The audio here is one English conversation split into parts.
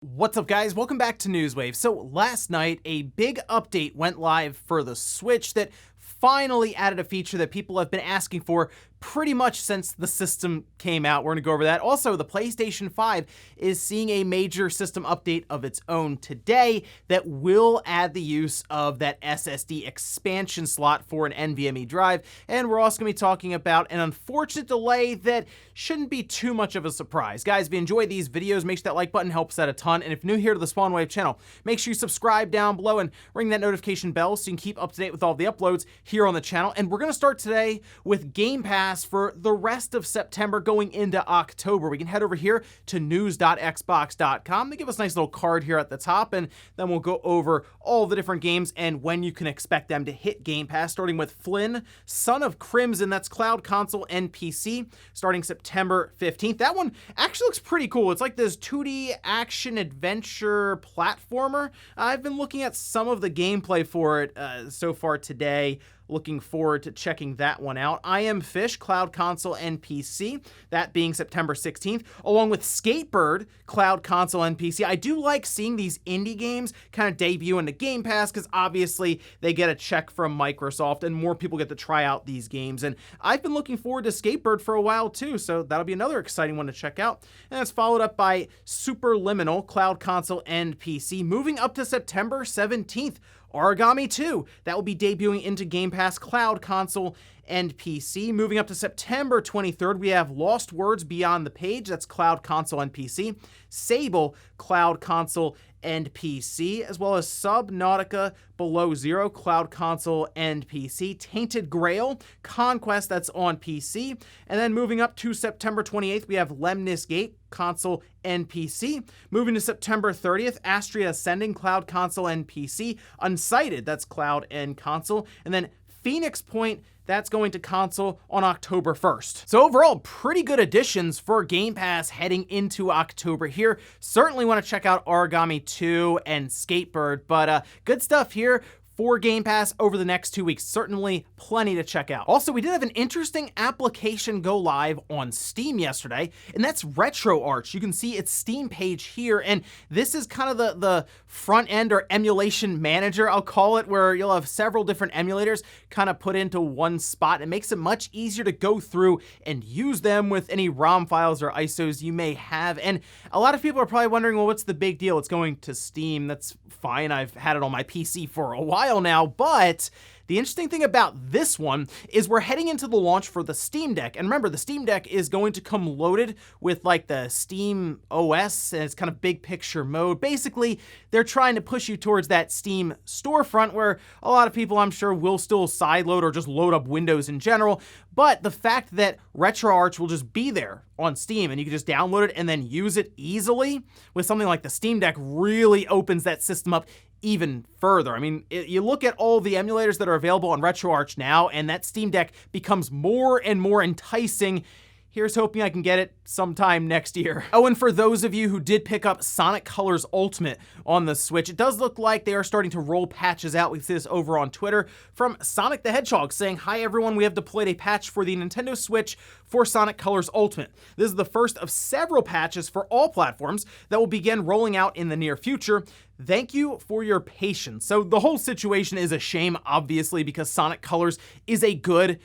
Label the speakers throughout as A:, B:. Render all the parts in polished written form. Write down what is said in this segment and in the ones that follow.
A: What's up, guys? Welcome back to Newswave. So last night, a big update went live for the Switch that finally added a feature that people have been asking for pretty much since the system came out. We're going to go over that. Also, the PlayStation 5 is seeing a major system update of its own today that will add the use of that SSD expansion slot for an NVMe drive. And we're also going to be talking about an unfortunate delay that shouldn't be too much of a surprise. Guys, if you enjoy these videos, make sure that like button helps out a ton. And if you're new here to the SpawnWave channel, make sure you subscribe down below and ring that notification bell so you can keep up to date with all the uploads here on the channel. And we're going to start today with Game Pass for the rest of September going into October. We can head over here to news.xbox.com. They give us a nice little card here at the top, and then we'll go over all the different games and when you can expect them to hit Game Pass, starting with Flynn, Son of Crimson. That's cloud, console, and PC, starting September 15th. That one actually looks pretty cool. It's like this 2D action adventure platformer. I've been looking at some of the gameplay for it so far today. Looking forward to checking that one out. I Am Fish, cloud, console, and PC, that being September 16th, along with Skatebird, cloud, console, and PC. I do like seeing these indie games kind of debut into Game Pass because obviously they get a check from Microsoft and more people get to try out these games. And I've been looking forward to Skatebird for a while too, so that'll be another exciting one to check out. And it's followed up by Superliminal, cloud, console, and PC, moving up to September 17th. Origami 2, that will be debuting into Game Pass, cloud, console, and PC. Moving up to September 23rd, we have Lost Words Beyond the Page, that's cloud, console, and PC. Sable, cloud, console, and PC, as well as Subnautica Below Zero, cloud, console, and PC. Tainted Grail, Conquest, that's on PC. And then moving up to September 28th, we have Lemnis Gate, console, and PC. Moving to September 30th, Astria Ascending, cloud, console, and PC. Unsighted, that's cloud and console. And then Phoenix Point, that's going to console on October 1st. So overall, pretty good additions for Game Pass heading into October here. Certainly want to check out Origami 2 and Skatebird, but good stuff here for Game Pass over the next 2 weeks. Certainly plenty to check out. Also, we did have an interesting application go live on Steam yesterday, and that's RetoArch. You can see its Steam page here, and this is kind of the front end or emulation manager, I'll call it, where you'll have several different emulators kind of put into one spot. It makes it much easier to go through and use them with any ROM files or ISOs you may have. And a lot of people are probably wondering, well, what's the big deal? It's going to Steam. That's fine. I've had it on my PC for a while now, but the interesting thing about this one is we're heading into the launch for the Steam Deck. And remember, the Steam Deck is going to come loaded with like the Steam OS and it's kind of big picture mode. Basically, they're trying to push you towards that Steam storefront where a lot of people, I'm sure, will still sideload or just load up Windows in general. But the fact that RetoArch will just be there on Steam and you can just download it and then use it easily with something like the Steam Deck really opens that system up even further. I mean, you look at all the emulators that are available on RetoArch now, and that Steam Deck becomes more and more enticing. Here's hoping I can get it sometime next year. Oh, and for those of you who did pick up Sonic Colors Ultimate on the Switch, it does look like they are starting to roll patches out. We see this over on Twitter from Sonic the Hedgehog saying, "Hi everyone, we have deployed a patch for the Nintendo Switch for Sonic Colors Ultimate. This is the first of several patches for all platforms that will begin rolling out in the near future. Thank you for your patience." So the whole situation is a shame, obviously, because Sonic Colors is a good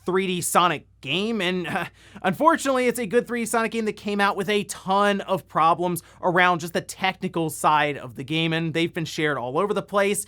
A: 3D Sonic game, and unfortunately it's a good 3D Sonic game that came out with a ton of problems around just the technical side of the game, and they've been shared all over the place.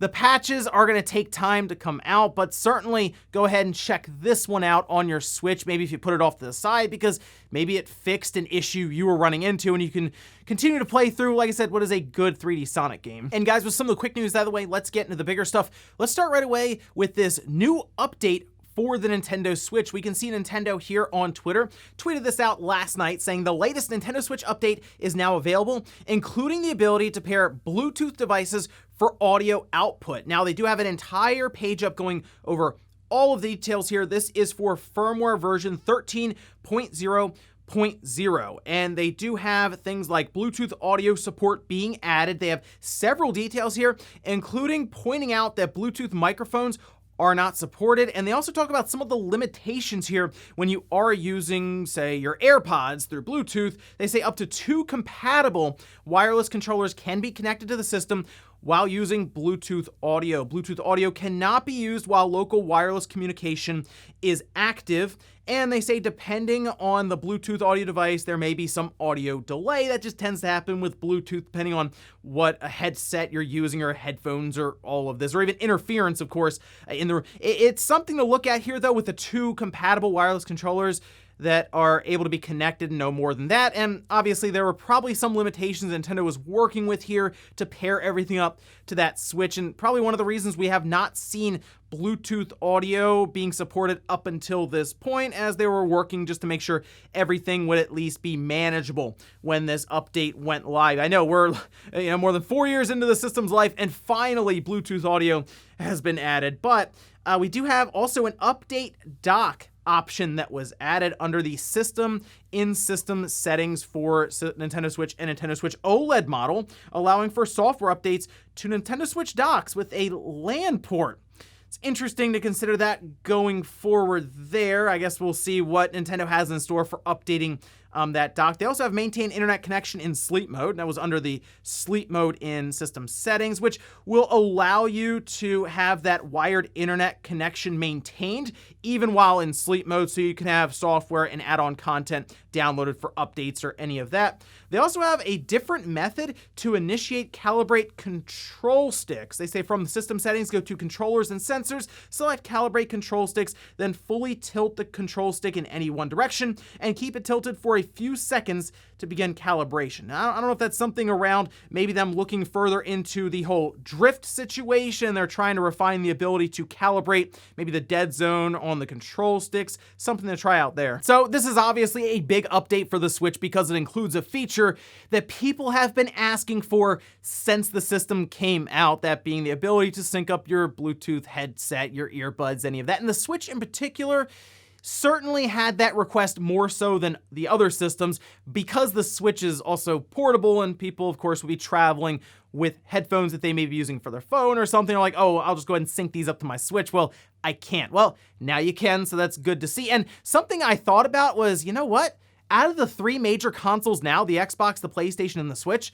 A: The patches are going to take time to come out, but certainly go ahead and check this one out on your Switch, maybe if you put it off to the side, because maybe it fixed an issue you were running into and you can continue to play through, like I said, what is a good 3D Sonic game. And guys, with some of the quick news out of the way, let's get into the bigger stuff. Let's start right away with this new update for the Nintendo Switch. We can see Nintendo here on Twitter tweeted this out last night saying the latest Nintendo Switch update is now available, including the ability to pair Bluetooth devices for audio output. Now, they do have an entire page up going over all of the details here. This is for firmware version 13.0.0, and they do have things like Bluetooth audio support being added. They have several details here, including pointing out that Bluetooth microphones are not supported. And they also talk about some of the limitations here when you are using, say, your AirPods through Bluetooth. They say up to 2 compatible wireless controllers can be connected to the system while using Bluetooth audio. Bluetooth audio cannot be used while local wireless communication is active. And they say depending on the Bluetooth audio device, there may be some audio delay. That just tends to happen with Bluetooth, depending on what a headset you're using or headphones or all of this, or even interference, of course. It's something to look at here, though, with the 2 compatible wireless controllers that are able to be connected, no more than that. And obviously there were probably some limitations Nintendo was working with here to pair everything up to that Switch, and probably one of the reasons we have not seen Bluetooth audio being supported up until this point, as they were working just to make sure everything would at least be manageable when this update went live. I know we're more than 4 years into the system's life, and finally Bluetooth audio has been added, but we do have also an update dock option that was added under the in-system settings for Nintendo Switch and Nintendo Switch OLED model, allowing for software updates to Nintendo Switch docks with a LAN port. It's interesting to consider that going forward there. I guess we'll see what Nintendo has in store for updating that dock. They also have maintain internet connection in sleep mode. That was under the sleep mode in system settings, which will allow you to have that wired internet connection maintained even while in sleep mode, so you can have software and add-on content downloaded for updates or any of that. They also have a different method to initiate calibrate control sticks. They say from the system settings, go to controllers and sensors, select calibrate control sticks, then fully tilt the control stick in any one direction and keep it tilted for a few seconds to begin calibration. Now, I don't know if that's something around maybe them looking further into the whole drift situation. They're trying to refine the ability to calibrate maybe the dead zone on the control sticks, something to try out there. So this is obviously a big update for the Switch because it includes a feature that people have been asking for since the system came out, that being the ability to sync up your Bluetooth headset, your earbuds, any of that. And the Switch in particular certainly had that request more so than the other systems because the Switch is also portable and people, of course, will be traveling with headphones that they may be using for their phone or something. Like, oh, I'll just go ahead and sync these up to my Switch. Well, I can't. Well, now you can, so that's good to see. And something I thought about was, you know what? Out of the 3 major consoles now, the Xbox, the PlayStation, and the Switch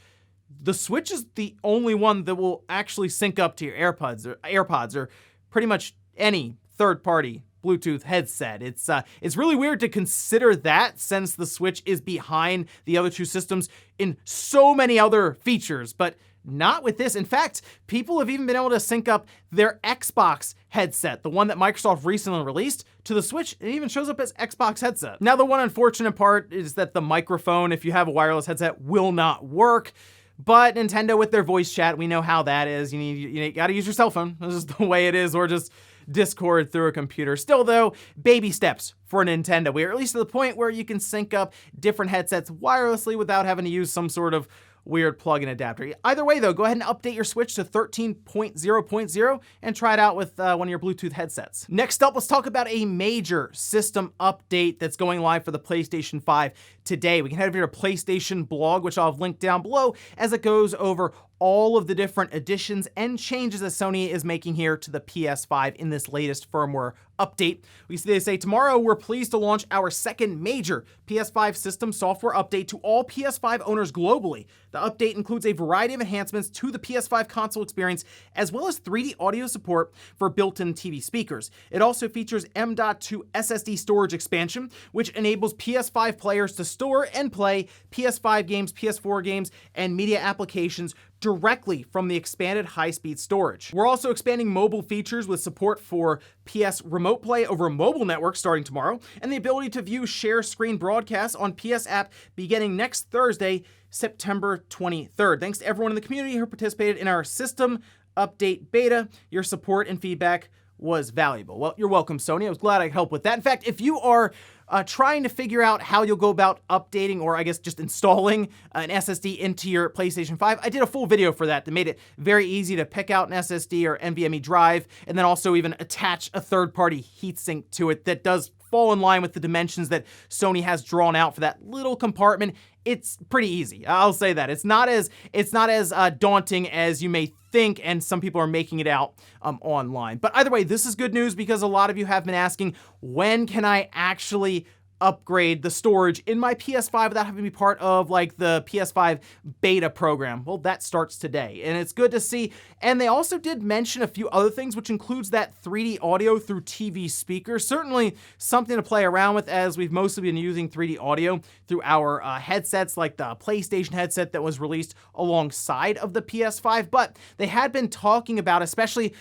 A: is the only one that will actually sync up to your AirPods or pretty much any third-party Bluetooth headset. It's really weird to consider that since the Switch is behind the other 2 systems in so many other features, but not with this. In fact, people have even been able to sync up their Xbox headset, the one that Microsoft recently released, to the Switch. It even shows up as Xbox headset. Now, the one unfortunate part is that the microphone, if you have a wireless headset, will not work. But Nintendo with their voice chat, we know how that is. You gotta use your cell phone. This is the way it is, or just Discord through a computer. Still though, baby steps for Nintendo. We are at least to the point where you can sync up different headsets wirelessly without having to use some sort of weird plug-in adapter. Either way though, go ahead and update your Switch to 13.0.0 and try it out with one of your Bluetooth headsets. Next up, let's talk about a major system update that's going live for the PlayStation 5 today. We can head over to PlayStation blog, which I'll have linked down below, as it goes over all of the different additions and changes that Sony is making here to the PS5 in this latest firmware update. They say, tomorrow we're pleased to launch our second major PS5 system software update to all PS5 owners globally. The update includes a variety of enhancements to the PS5 console experience, as well as 3D audio support for built-in TV speakers. It also features M.2 SSD storage expansion, which enables PS5 players to store and play PS5 games, PS4 games, and media applications directly from the expanded high-speed storage. We're also expanding mobile features with support for PS Remote Play over mobile networks starting tomorrow, and the ability to view share screen broadcasts on PS App beginning next Thursday, September 23rd. Thanks to everyone in the community who participated in our system update beta. Your support and feedback was valuable. Well, you're welcome, Sony. I was glad I could help with that. In fact, if you are trying to figure out how you'll go about updating, or I guess just installing an SSD into your PlayStation 5, I did a full video for that made it very easy to pick out an SSD or NVMe drive, and then also even attach a third-party heatsink to it that does fall in line with the dimensions that Sony has drawn out for that little compartment it's pretty easy. I'll say that. It's not as daunting as you may think, and some people are making it out online. But either way, this is good news because a lot of you have been asking, when can I actually upgrade the storage in my PS5 without having to be part of like the PS5 beta program? Well, that starts today, and it's good to see. And they also did mention a few other things, which includes that 3D audio through TV speakers. Certainly something to play around with, as we've mostly been using 3D audio through our headsets, like the PlayStation headset that was released alongside of the PS5. But they had been talking about, especially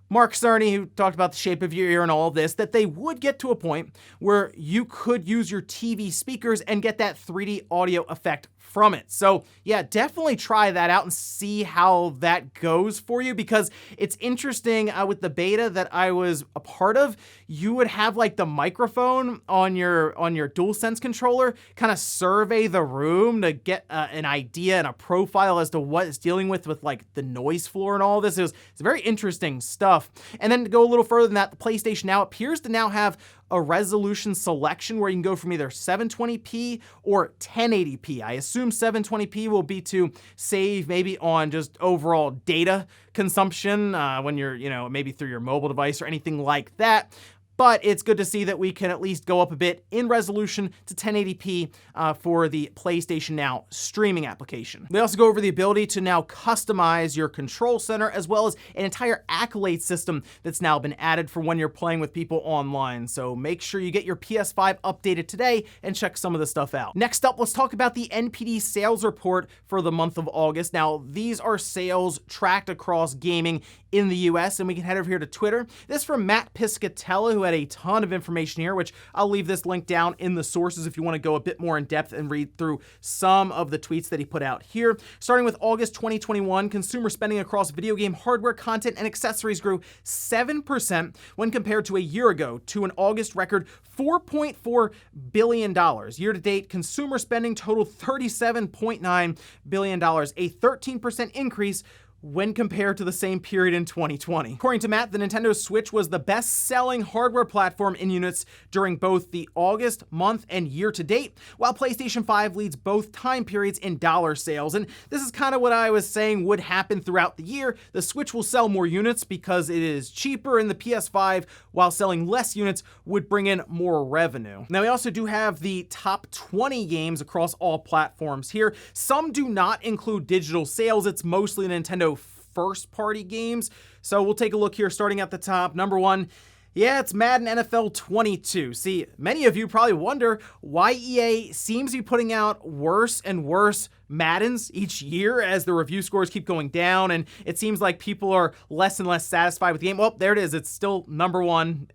A: Mark Cerny, who talked about the shape of your ear and all of this, that they would get to a point where you could use your TV speakers and get that 3D audio effect from it. So yeah, definitely try that out and see how that goes for you, because it's interesting with the beta that I was a part of, you would have like the microphone on your DualSense controller kind of survey the room to get an idea and a profile as to what it's dealing with like the noise floor and all this. It's very interesting stuff. And then to go a little further than that, the PlayStation Now appears to now have a resolution selection where you can go from either 720p or 1080p. I assume 720p will be to save maybe on just overall data consumption when you're, maybe through your mobile device or anything like that. But it's good to see that we can at least go up a bit in resolution to 1080p for the PlayStation Now streaming application. They also go over the ability to now customize your control center, as well as an entire accolade system that's now been added for when you're playing with people online. So make sure you get your PS5 updated today and check some of the stuff out. Next up, let's talk about the NPD sales report for the month of August. Now, these are sales tracked across gaming in the US, and we can head over here to Twitter. This is from Matt Piscatella, who had a ton of information here, which I'll leave this link down in the sources if you want to go a bit more in depth and read through some of the tweets that he put out here. Starting with August 2021, consumer spending across video game hardware, content, and accessories grew 7% when compared to a year ago, to an August record $4.4 billion. Year-to-date, consumer spending totaled $37.9 billion, a 13% increase when compared to the same period in 2020. According to Matt, the Nintendo Switch was the best-selling hardware platform in units during both the August month and year-to-date, while PlayStation 5 leads both time periods in dollar sales. And this is kind of what I was saying would happen throughout the year. The Switch will sell more units because it is cheaper, and the PS5, while selling less units, would bring in more revenue. Now, we also do have the top 20 games across all platforms here. Some do not include digital sales. It's mostly Nintendo first-party games. So we'll take a look here, starting at the top. Number one, yeah, it's Madden NFL 22. See, many of you probably wonder why EA seems to be putting out worse and worse Maddens each year as the review scores keep going down, and it seems like people are less and less satisfied with the game. Well, there it is. It's still number one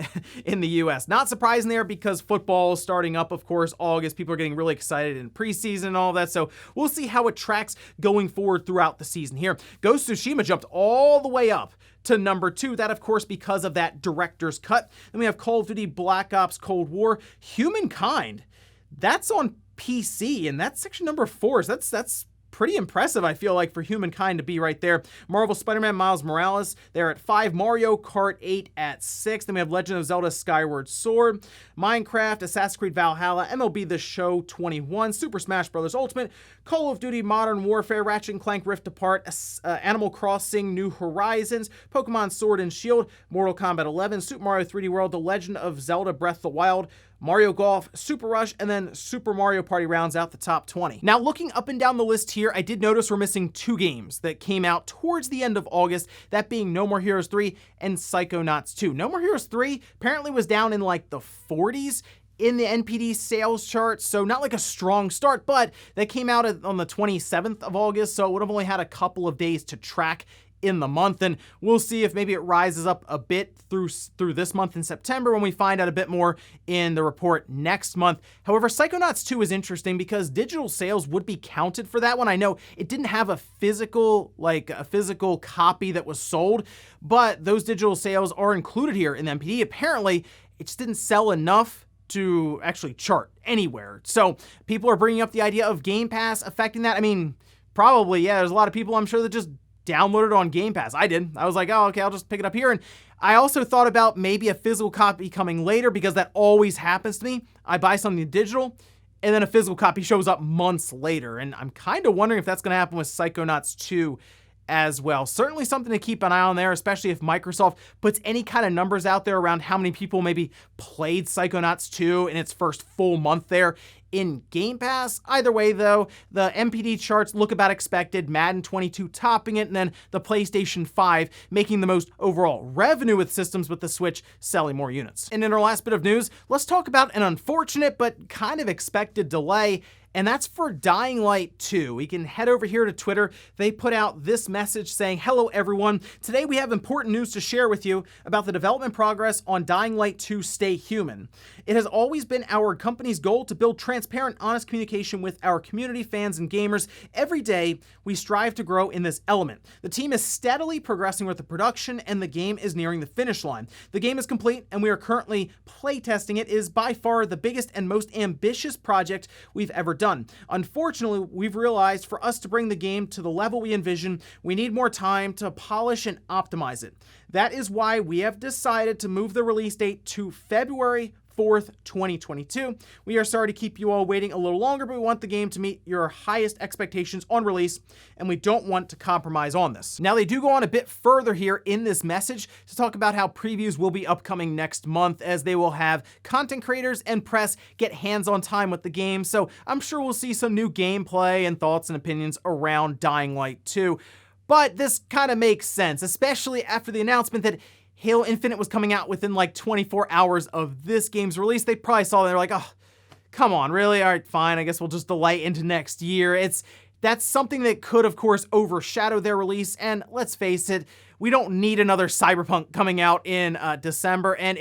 A: in the US. Not surprising there, because football is starting up, of course, August. People are getting really excited in preseason and all that, so we'll see how it tracks going forward throughout the season here. Ghost of Tsushima jumped all the way up to number 2. That, of course, because of that director's cut. Then we have Call of Duty Black Ops Cold War. Humankind, that's on PC, and that's section number 4. So that's pretty impressive, I feel like, for Humankind to be right there. Marvel Spider-Man Miles Morales, they're at 5. Mario Kart 8 at 6. Then we have Legend of Zelda Skyward Sword, Minecraft, Assassin's Creed Valhalla, MLB The Show 21, Super Smash Bros. Ultimate, Call of Duty Modern Warfare, Ratchet & Clank Rift Apart, Animal Crossing New Horizons, Pokemon Sword and Shield, Mortal Kombat 11, Super Mario 3D World, The Legend of Zelda Breath of the Wild, Mario Golf, Super Rush, and then Super Mario Party rounds out the top 20. Now, looking up and down the list here, I did notice we're missing 2 games that came out towards the end of August, that being No More Heroes 3 and Psychonauts 2. No More Heroes 3 apparently was down in like the 40s in the NPD sales chart, so not like a strong start, but that came out on the 27th of August, so it would have only had a couple of days to track in the month, and we'll see if maybe it rises up a bit through this month in September when we find out a bit more in the report next month. However, Psychonauts 2 is interesting because digital sales would be counted for that one. I know it didn't have a physical copy that was sold, but those digital sales are included here in the NPD. Apparently, it just didn't sell enough to actually chart anywhere. So people are bringing up the idea of Game Pass affecting that. I mean, probably, yeah, there's a lot of people, I'm sure, that just downloaded on Game Pass. I did. I was like, oh, okay, I'll just pick it up here. And I also thought about maybe a physical copy coming later, because that always happens to me. I buy something digital, and then a physical copy shows up months later. And I'm kind of wondering if that's going to happen with Psychonauts 2 as well. Certainly something to keep an eye on there, especially if Microsoft puts any kind of numbers out there around how many people maybe played Psychonauts 2 in its first full month there in Game Pass. Either way, though, the NPD charts look about expected, Madden 22 topping it, and then the PlayStation 5 making the most overall revenue with systems, with the Switch selling more units. And in our last bit of news, let's talk about an unfortunate but kind of expected delay, and that's for Dying Light 2. We can head over here to Twitter. They put out this message saying, "Hello everyone. Today we have important news to share with you about the development progress on Dying Light 2 Stay Human. It has always been our company's goal to build transparent, honest communication with our community, fans, and gamers. Every day, we strive to grow in this element. The team is steadily progressing with the production, and the game is nearing the finish line. The game is complete, and we are currently playtesting it. It is by far the biggest and most ambitious project we've ever done. Unfortunately, we've realized for us to bring the game to the level we envision, we need more time to polish and optimize it. That is why we have decided to move the release date to February 4th, 2022. We are sorry to keep you all waiting a little longer, but we want the game to meet your highest expectations on release, and we don't want to compromise on this." Now, they do go on a bit further here in this message to talk about how previews will be upcoming next month, as they will have content creators and press get hands-on time with the game. So I'm sure we'll see some new gameplay and thoughts and opinions around Dying Light 2. But this kind of makes sense, especially after the announcement that Halo Infinite was coming out within like 24 hours of this game's release. They probably saw that, they're like, "Oh, come on, really? All right, fine. I guess we'll just delay into next year." That's something that could, of course, overshadow their release. And let's face it, we don't need another Cyberpunk coming out in December. And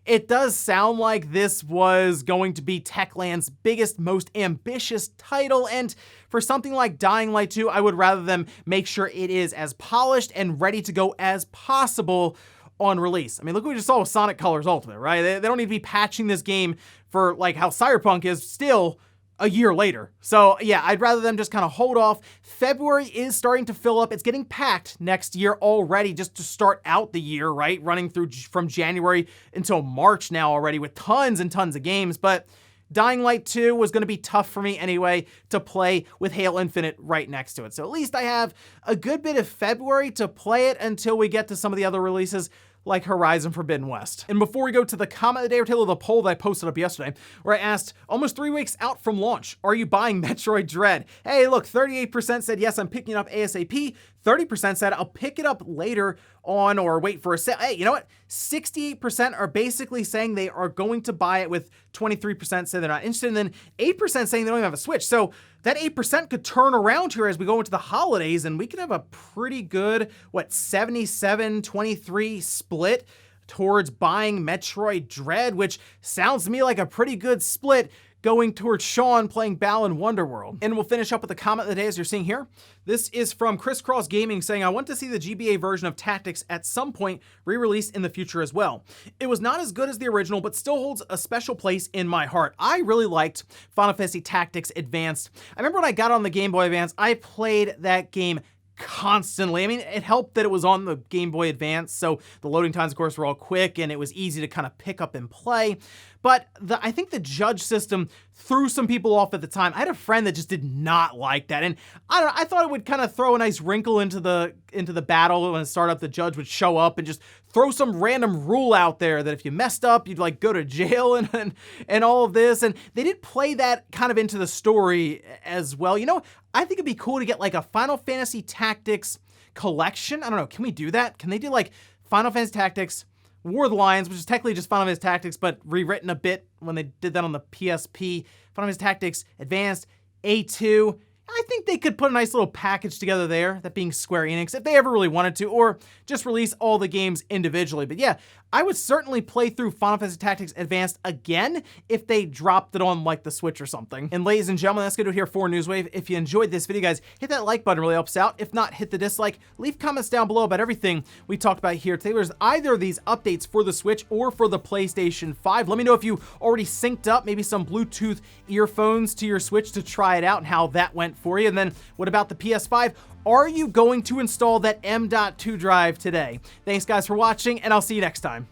A: it does sound like this was going to be Techland's biggest, most ambitious title. And for something like Dying Light 2, I would rather them make sure it is as polished and ready to go as possible on release. I mean, look what we just saw with Sonic Colors Ultimate, right? They don't need to be patching this game for like how Cyberpunk is still a year later. So yeah, I'd rather them just kind of hold off. February is starting to fill up. It's getting packed next year already, just to start out the year, right? Running through from January until March now already, with tons and tons of games. But Dying Light 2 was going to be tough for me anyway to play with Halo Infinite right next to it. So at least I have a good bit of February to play it until we get to some of the other releases like Horizon Forbidden West. And before we go to the comment of the day, or tail of the poll that I posted up yesterday, where I asked, almost 3 weeks out from launch, are you buying Metroid Dread? Hey, look, 38% said yes, I'm picking it up ASAP. 30% said I'll pick it up later on or wait for a sale. Hey, you know what? 68% are basically saying they are going to buy it, with 23% say they're not interested, and then 8% saying they don't even have a Switch. So that 8% could turn around here as we go into the holidays, and we could have a pretty good, 77-23 split towards buying Metroid Dread, which sounds to me like a pretty good split going towards Sean playing Balan Wonderworld. And we'll finish up with the comment of the day, as you're seeing here. This is from Crisscross Gaming saying, "I want to see the GBA version of Tactics at some point re-released in the future as well. It was not as good as the original, but still holds a special place in my heart. I really liked Final Fantasy Tactics Advanced. I remember when I got on the Game Boy Advance, I played that game constantly. I mean, it helped that it was on the Game Boy Advance, so the loading times, of course, were all quick, and it was easy to kind of pick up and play. But I think the judge system threw some people off at the time. I had a friend that just did not like that, and I don't know, I thought it would kind of throw a nice wrinkle into the battle when it started up. The judge would show up and just throw some random rule out there that if you messed up, you'd like go to jail and all of this. And they did play that kind of into the story as well. You know, I think it'd be cool to get like a Final Fantasy Tactics collection. I don't know, can we do that? Can they do like Final Fantasy Tactics War of the Lions, which is technically just Final Fantasy Tactics, but rewritten a bit when they did that on the PSP, Final Fantasy Tactics Advanced, A2. I think they could put a nice little package together there, that being Square Enix, if they ever really wanted to, or just release all the games individually. But yeah, I would certainly play through Final Fantasy Tactics Advanced again if they dropped it on like the Switch or something. And ladies and gentlemen, that's gonna do it here for Newswave. If you enjoyed this video, guys, hit that like button, really helps out. If not, hit the dislike. Leave comments down below about everything we talked about here today. There's either of these updates for the Switch or for the PlayStation 5. Let me know if you already synced up maybe some Bluetooth earphones to your Switch to try it out and how that went for you. And then what about the PS5? Are you going to install that M.2 drive today? Thanks guys for watching, and I'll see you next time.